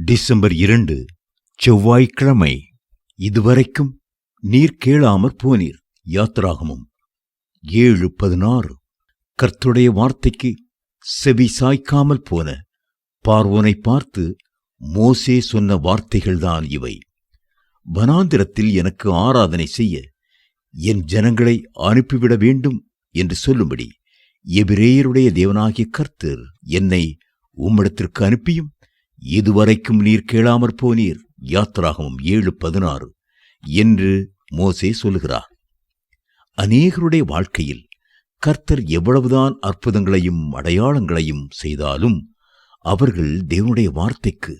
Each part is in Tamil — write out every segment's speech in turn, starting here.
டிசம்பர் 2 செவ்வாய்க்கிழமை. இதுவரைக்கும் நீர் கேளாமற் போனீர். யாத்திராகமம் 7:16. கர்த்தருடைய வார்த்தைக்கு செவி சாய்க்காமல் போன பார்வோனை பார்த்து மோசே சொன்ன வார்த்தைகள்தான் இவை. வனாந்திரத்தில் எனக்கு ஆராதனை செய்ய என் ஜனங்களை அனுப்பிவிட வேண்டும் என்று சொல்லும்படி எபிரேயருடைய தேவனாகிய கர்த்தர் என்னை உம்மிடத்திற்கு அனுப்பியும் இதுவரைக்கும் நீர் கேளாமற் போனீர். யாத்திராகமம் 7:16 என்று மோசே சொல்லுகிறார். அநேகருடைய வாழ்க்கையில் கர்த்தர் எவ்வளவுதான் அற்புதங்களையும் அடையாளங்களையும் செய்தாலும் அவர்கள் தேவனுடைய வார்த்தைக்கு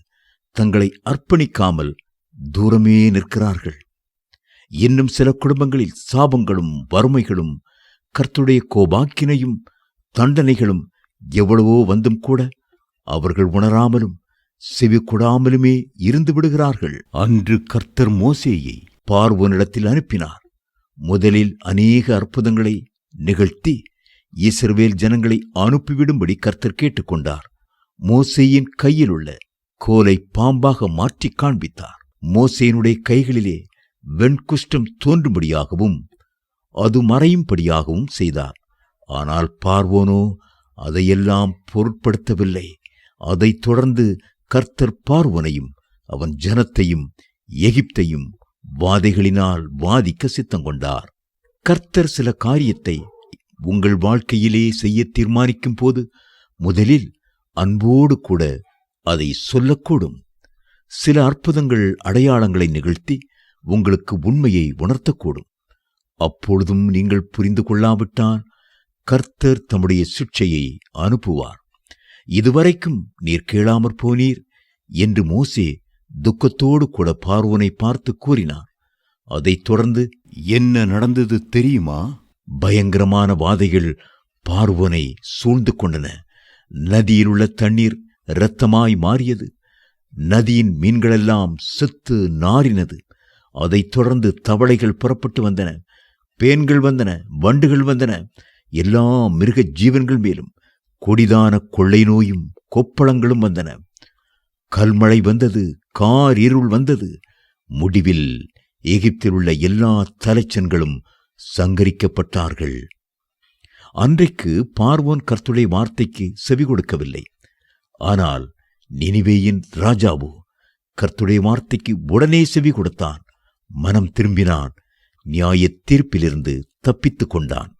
தங்களை அர்ப்பணிக்காமல் தூரமே நிற்கிறார்கள். இன்னும் சில குடும்பங்களில் சாபங்களும் வறுமைகளும் கர்த்தருடைய கோபாக்கினையும் தண்டனைகளும் எவ்வளவோ வந்தும் கூட அவர்கள் உணராமலும் செவி கொடாமலுமே இருந்து விடுகிறார்கள். அன்று கர்த்தர் மோசேயை பார்வோனிடத்தில் அனுப்பினார். முதலில் அநேக அற்புதங்களை நிகழ்த்தி இஸ்ரவேல் ஜனங்களை அனுப்பிவிடும்படி கர்த்தர் கேட்டுக்கொண்டார். மோசேயின் கையில் உள்ள கோலை பாம்பாக மாற்றி காண்பித்தார். மோசேயினுடைய கைகளிலே வெண்குஷ்டம் தோன்றும்படியாகவும் அது மறையும்படியாகவும் செய்தார். ஆனால் பார்வோனோ அதையெல்லாம் பொருட்படுத்தவில்லை. அதைத் தொடர்ந்து கர்த்தர் பார்வோனையும் அவன் ஜனத்தையும் எகிப்தையும் வாதைகளினால் வாதிக்க சித்தங்கொண்டார். கர்த்தர் சில காரியத்தை உங்கள் வாழ்க்கையிலே செய்ய தீர்மானிக்கும் போது முதலில் அன்போடு கூட அதை சொல்லக்கூடும். சில அற்புதங்கள் அடையாளங்களை நிகழ்த்தி உங்களுக்கு உண்மையை உணர்த்தக்கூடும். அப்பொழுதும் நீங்கள் புரிந்து கொள்ளாவிட்டால் கர்த்தர் தம்முடைய சிட்சையை அனுப்புவார். இதுவரைக்கும் நீர் கேளாமற் போனீர் என்று மோசே துக்கத்தோடு கூட பார்வோனை பார்த்து கூறினார். அதைத் தொடர்ந்து என்ன நடந்தது தெரியுமா? பயங்கரமான வாதைகள் பார்வோனை சூழ்ந்து கொண்டன. நதியில் உள்ள தண்ணீர் இரத்தமாய் மாறியது. நதியின் மீன்களெல்லாம் செத்து நாறினது. அதைத் தொடர்ந்து தவளைகள் புறப்பட்டு வந்தன, பேன்கள் வந்தன, வண்டுகள் வந்தன. எல்லா மிருக ஜீவன்கள் மேலும் கொடிதான கொள்ளை நோயும் கொப்பளங்களும் வந்தன. கல்மழை வந்தது, கார் இருள் வந்தது. முடிவில் எகிப்தில் உள்ள எல்லா தலைச்சன்களும் சங்கரிக்கப்பட்டார்கள். அன்றைக்கு பார்வோன் கர்த்தருடைய வார்த்தைக்கு செவி கொடுக்கவில்லை. ஆனால் நினிவேயின் ராஜாவோ கர்த்தருடைய வார்த்தைக்கு உடனே செவி கொடுத்தான். மனம் திரும்பினான். நியாய தீர்ப்பிலிருந்து தப்பித்துக் கொண்டான்.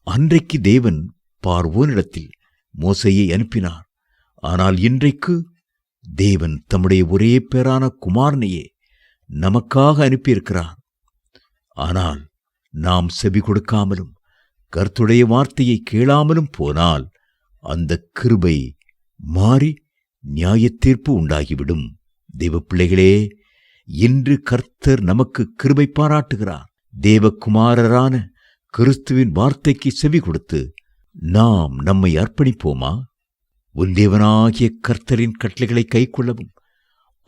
அன்றைக்கு தேவன் பார்வோனிடத்தில் மோசேயை அனுப்பினார். ஆனால் இன்றைக்கு தேவன் தம்முடைய ஒரே பேரான குமாரனையே நமக்காக அனுப்பியிருக்கிறார். ஆனால் நாம் செவி கொடுக்காமலும் கர்த்தருடைய வார்த்தையை கேளாமலும் போனால் அந்த கிருபை மாறி நியாய தீர்ப்பு உண்டாகிவிடும். தேவப்பிள்ளைகளே, இன்று கர்த்தர் நமக்கு கிருபை பாராட்டுகிறார். தேவகுமாரரான கிறிஸ்துவின் வார்த்தைக்கு செவி கொடுத்து நாம் நம்மை அர்ப்பணிப்போமா? உன் தேவனாகிய கர்த்தரின் கட்டளைகளை கைக்கொள்ளவும்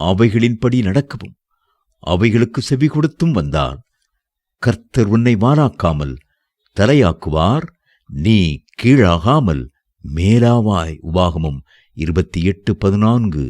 அவைகளின்படி நடக்கவும் அவைகளுக்கு செவி கொடுத்தும் வந்தால் கர்த்தர் உன்னை வாலாக்காமல் தலையாக்குவார். நீ கீழாகாமல் மேலாவாய். உபாகமம் 28:14.